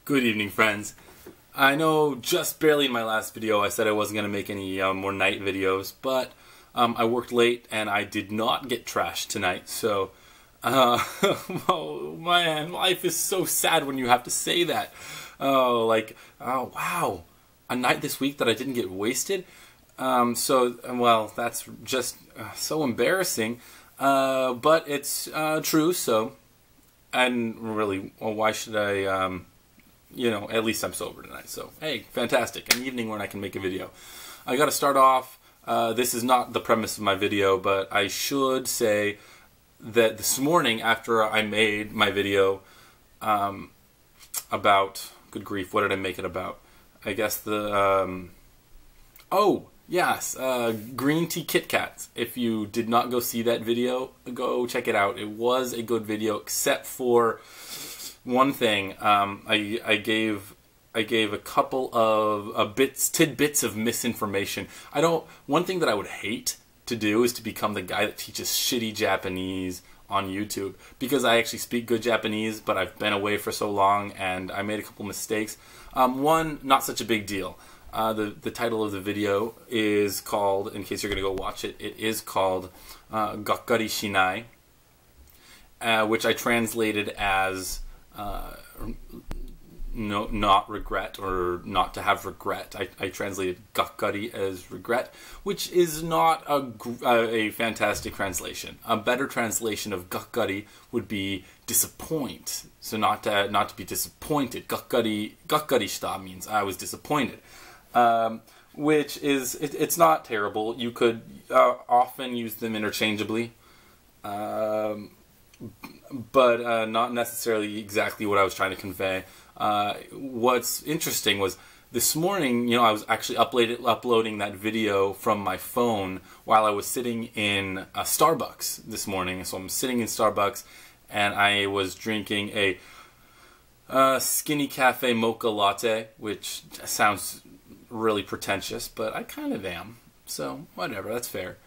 Good evening, friends. I know just barely in my last video I said I wasn't going to make any more night videos, but I worked late and I did not get trashed tonight, so oh man, life is so sad when you have to say that. Oh, wow, a night this week that I didn't get wasted? Well, that's just so embarrassing, but it's true, so, and really, well, why should I, at least I'm sober tonight, so, hey, fantastic, an evening when I can make a video. I gotta start off, this is not the premise of my video, but I should say that this morning, after I made my video about, good grief, what did I make it about? I guess the, oh, yes, green tea Kit Kats. If you did not go see that video, go check it out. It was a good video, except for one thing. I gave a couple of tidbits of misinformation. One thing that I would hate to do is to become the guy that teaches shitty Japanese on YouTube, because I actually speak good Japanese, but I've been away for so long and I made a couple mistakes. One, not such a big deal. The title of the video is called, in case you're going to go watch it, it is called Gakkari Shinai, which I translated as not regret, or not to have regret. I translated gakkari as regret, which is not a fantastic translation. A better translation of gakkari would be disappoint. So not to be disappointed. Gakkari shita means I was disappointed. Which is, it's not terrible. You could often use them interchangeably, but not necessarily exactly what I was trying to convey. What's interesting was this morning, I was actually uploading that video from my phone while I was sitting in a Starbucks this morning. So I'm sitting in Starbucks and I was drinking a skinny cafe mocha latte, which sounds really pretentious, but I kind of am. So whatever, that's fair.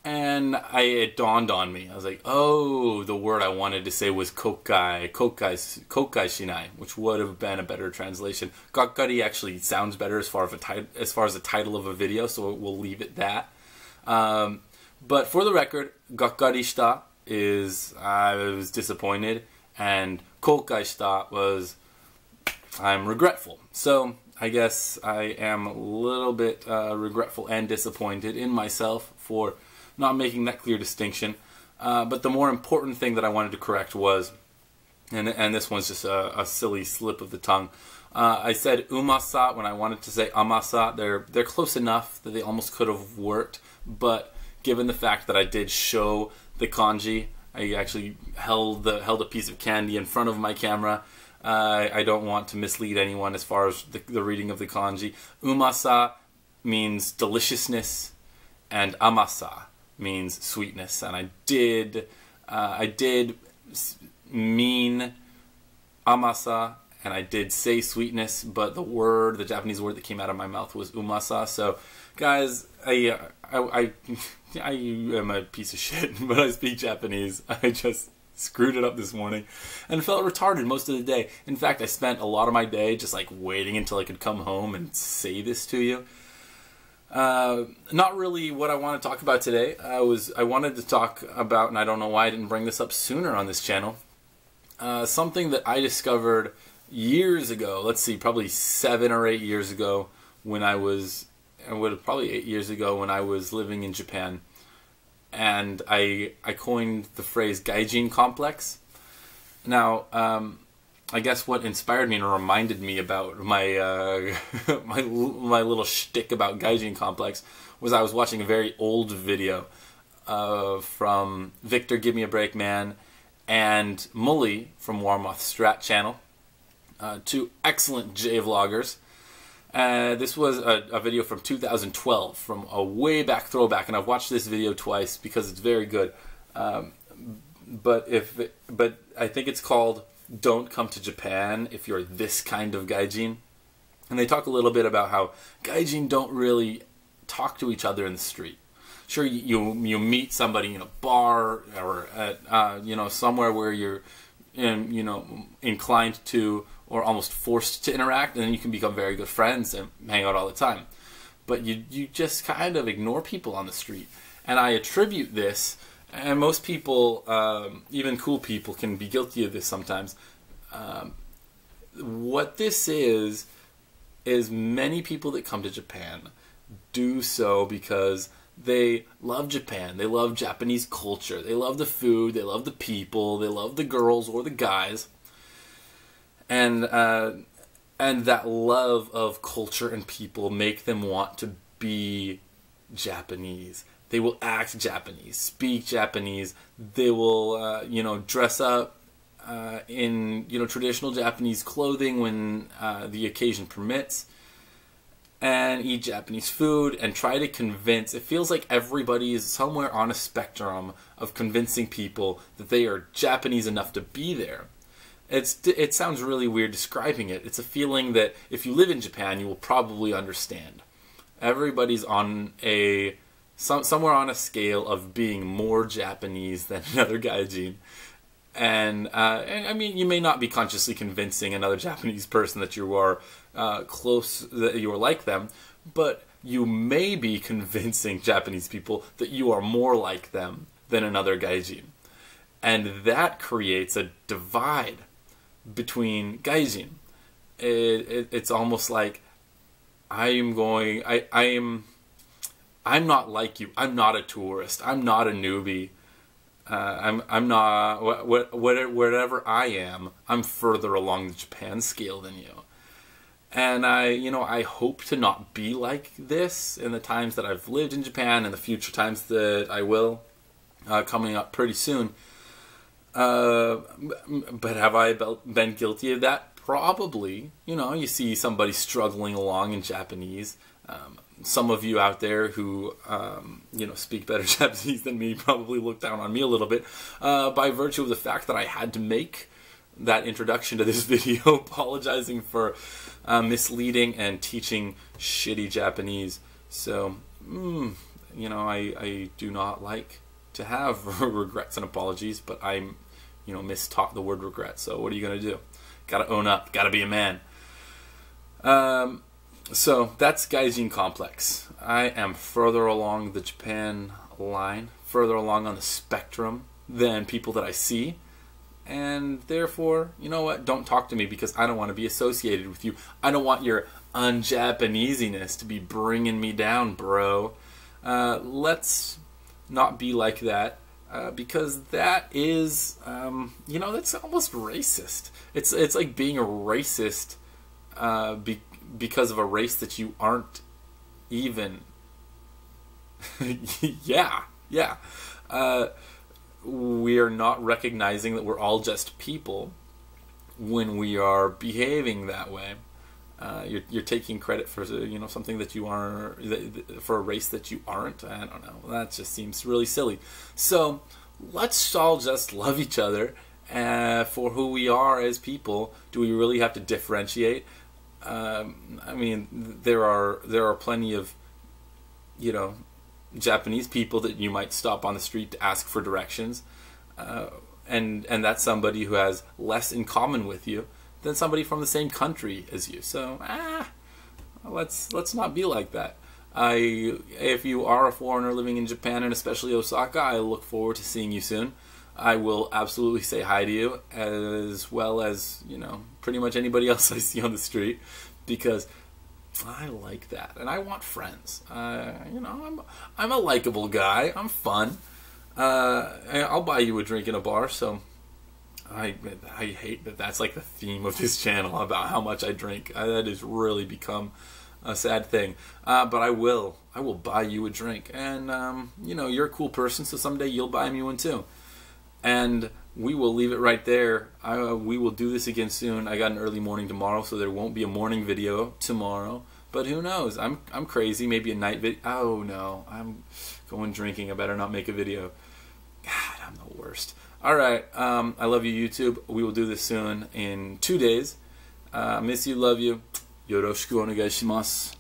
And it dawned on me. I was like, oh, the word I wanted to say was kokai shinai, which would have been a better translation. Gakkari actually sounds better as far as the title of a video, so we'll leave it that. But for the record, gakkari shita is I was disappointed, and kokai shita was I'm regretful. So I guess I am a little bit regretful and disappointed in myself for not making that clear distinction. But the more important thing that I wanted to correct was, and this one's just a silly slip of the tongue, I said umasa when I wanted to say amasa. They're close enough that they almost could have worked, but given the fact that I did show the kanji, I actually held a piece of candy in front of my camera. I don't want to mislead anyone as far as the reading of the kanji. Umasa means deliciousness, and amasa means sweetness. And I did mean amasa, and I did say sweetness, but the Japanese word that came out of my mouth was umasa. So, guys, I am a piece of shit, but I speak Japanese. I just screwed it up this morning and felt retarded most of the day. In fact, I spent a lot of my day just like waiting until I could come home and say this to you. Not really what I want to talk about today. I wanted to talk about, and I don't know why I didn't bring this up sooner on this channel, something that I discovered years ago. Let's see, probably 7 or 8 years ago when probably 8 years ago when I was living in Japan. And I coined the phrase Gaijin complex. Now, I guess what inspired me and reminded me about my my little shtick about Gaijin complex was I was watching a very old video from Victor Give Me a Break Man and Mully from Warmoth Strat channel, two excellent J-vloggers. This was a video from 2012, from a way back throwback, and I've watched this video twice because it's very good. But I think it's called "Don't Come to Japan If You're This Kind of Gaijin," and they talk a little bit about how Gaijin don't really talk to each other in the street. Sure, you meet somebody in a bar or at somewhere where you're inclined to or almost forced to interact, and then you can become very good friends and hang out all the time. But you just kind of ignore people on the street. And I attribute this, and most people, even cool people, can be guilty of this sometimes. What this is many people that come to Japan do so because they love Japan. They love Japanese culture. They love the food. They love the people. They love the girls or the guys. And that love of culture and people make them want to be Japanese. They will act Japanese, speak Japanese. They will, dress up in, traditional Japanese clothing when the occasion permits, and eat Japanese food and try to convince. It feels like everybody is somewhere on a spectrum of convincing people that they are Japanese enough to be there. It sounds really weird describing it. It's a feeling that if you live in Japan, you will probably understand. Everybody's on somewhere on a scale of being more Japanese than another gaijin. And I mean, you may not be consciously convincing another Japanese person that you are that you are like them, but you may be convincing Japanese people that you are more like them than another gaijin. And that creates a divide between gaijin. It's almost like I'm not like you. I'm not a tourist. I'm not a newbie. I'm not whatever I am. I'm further along the Japan scale than you. And I hope to not be like this in the times that I've lived in Japan and the future times that I will, coming up pretty soon. But have I been guilty of that? Probably. You see somebody struggling along in Japanese. Some of you out there who, speak better Japanese than me probably look down on me a little bit by virtue of the fact that I had to make that introduction to this video, apologizing for misleading and teaching shitty Japanese. So, I do not like to have regrets and apologies, but I'm, mistaught the word regret. So what are you going to do? Got to own up. Got to be a man. So that's Gaijin Complex. I am further along the Japan line, further along on the spectrum than people that I see. And therefore, you know what? Don't talk to me because I don't want to be associated with you. I don't want your un-Japanesiness to be bringing me down, bro. Let's not be like that because that is, that's almost racist. It's like being a racist because of a race that you aren't even. Yeah. We are not recognizing that we're all just people when we are behaving that way. You're taking credit for something that you are, for a race that you aren't. I don't know. That just seems really silly. So let's all just love each other for who we are as people. Do we really have to differentiate? I mean, there are plenty of Japanese people that you might stop on the street to ask for directions, and that's somebody who has less in common with you than somebody from the same country as you. So let's not be like that. If you are a foreigner living in Japan and especially Osaka, I look forward to seeing you soon. I will absolutely say hi to you, as well as pretty much anybody else I see on the street, because I like that, and I want friends. I'm a likable guy. I'm fun. I'll buy you a drink in a bar. So I hate that that's like the theme of this channel about how much I drink. That has really become a sad thing. But I will buy you a drink, and you're a cool person, so someday you'll buy me one too. And we will leave it right there. We will do this again soon. I got an early morning tomorrow, so there won't be a morning video tomorrow. But who knows? I'm crazy. Maybe a night video. Oh no, I'm going drinking. I better not make a video. God, I'm the worst. All right. I love you, YouTube. We will do this soon in 2 days. Miss you, love you. Yoroshiku onegai shimasu.